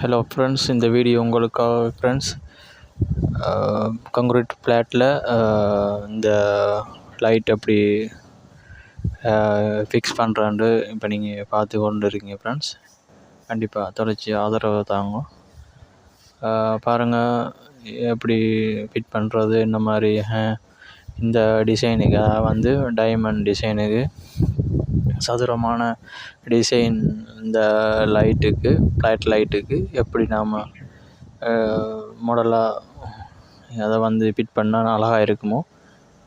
Hello friends, இந்த video உங்களுக்காக friends. Concrete ஃப்ளாட்டில் இந்த லைட் எப்படி ஃபிக்ஸ் பண்ணுறான்ட்டு இப்போ நீங்கள் பார்த்து கொண்டு இருக்கீங்க ஃப்ரெண்ட்ஸ். கண்டிப்பாக தொடர்ச்சி ஆதரவு தாங்க. பாருங்கள் எப்படி ஃபிட் பண்ணுறது, இந்த மாதிரி இந்த டிசைனுக்கு வந்து டைமண்ட் டிசைனுக்கு சதுரமான டிசைன் இந்த லைட்டுக்கு ஃப்ளாட் லைட்டுக்கு எப்படி நாம் மாடலாக அதை வந்து ஃபிட் பண்ணால் அழகாக இருக்குமோ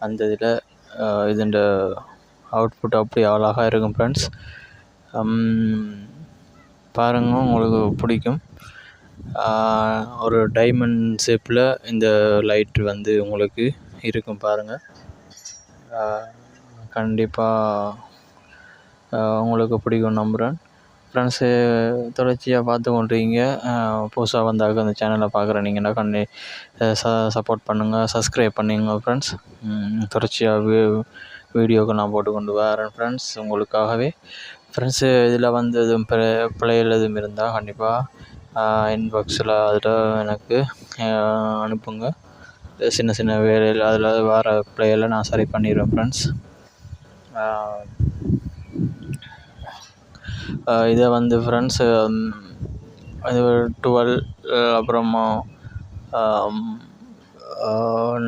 அந்த இதில் இதுண்ட அவுட்புட் அப்படி அழகாக இருக்கும் ஃப்ரெண்ட்ஸ். பாருங்கள், உங்களுக்கு பிடிக்கும். ஒரு டைமண்ட் ஷேப்பில் இந்த லைட்டு வந்து உங்களுக்கு இருக்கும். பாருங்கள், கண்டிப்பாக உங்களுக்கு பிடிக்கும் நம்புகிறேன் ஃப்ரெண்ட்ஸு. தொடர்ச்சியாக பார்த்து கொண்டிருக்கீங்க. புதுசாக வந்தாக்க அந்த சேனலை பார்க்குறேன் நீங்கன்னா சப்போர்ட் பண்ணுங்கள், சப்ஸ்கிரைப் பண்ணுங்க ஃப்ரெண்ட்ஸ். தொடர்ச்சியாக வீடியோவுக்கு நான் போட்டு கொண்டு வரேன் ஃப்ரெண்ட்ஸ் உங்களுக்காகவே ஃப்ரெண்ட்ஸு. இதில் வந்து எதுவும் பிழைகள் எதுவும் இருந்தால் கண்டிப்பாக இன்பாக்ஸில் அதில் எனக்கு அனுப்புங்க. சின்ன சின்ன வேலையில் அதில் வர பிழைகளை நான் சரி பண்ணிடுவேன் ஃப்ரெண்ட்ஸ். இதை வந்து ஃப்ரெண்ட்ஸு இது 12 அப்புறமா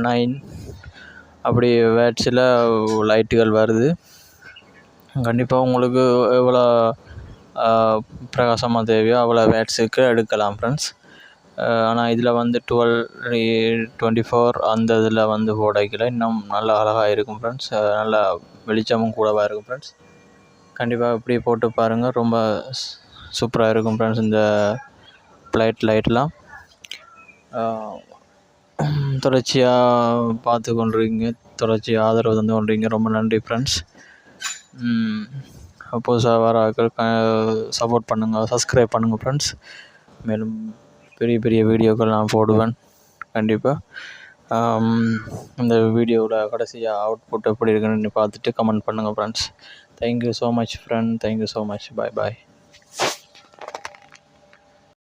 9 அப்படி வேட்ஸில் லைட்டுகள் வருது. கண்டிப்பாக உங்களுக்கு எவ்வளோ பிரகாசமாக தேவையோ அவ்வளோ வேட்ஸுக்கு எடுக்கலாம் ஃப்ரெண்ட்ஸ். ஆனால் இதில் வந்து 12 24 அந்த இதில் வந்து போடைக்கில் இன்னும் நல்லா அழகாக இருக்கும் ஃப்ரெண்ட்ஸ். நல்லா வெளிச்சமும் கூடவாக இருக்கும் ஃப்ரெண்ட்ஸ். கண்டிப்பாக இப்படி போட்டு பாருங்கள், ரொம்ப சூப்பராக இருக்கும் ஃப்ரெண்ட்ஸ். இந்த லைட்லாம் தொடர்ச்சியாக பார்த்து கொண்டிருக்கீங்க, தொடர்ச்சியாக ஆதரவு தந்து கொண்டிருக்கீங்க. ரொம்ப நன்றி ஃப்ரெண்ட்ஸ். புதுசாக வர சப்போர்ட் பண்ணுங்கள், சப்ஸ்கிரைப் பண்ணுங்கள் ஃப்ரெண்ட்ஸ். மேலும் பெரிய பெரிய வீடியோக்கள் நான் போடுவேன் கண்டிப்பாக. இந்த வீடியோவில் கடைசியாக அவுட்புட் எப்படி இருக்குன்னு பார்த்துட்டு கமெண்ட் பண்ணுங்கள் friends. Thank you so much friend, thank you so much. Bye பாய்.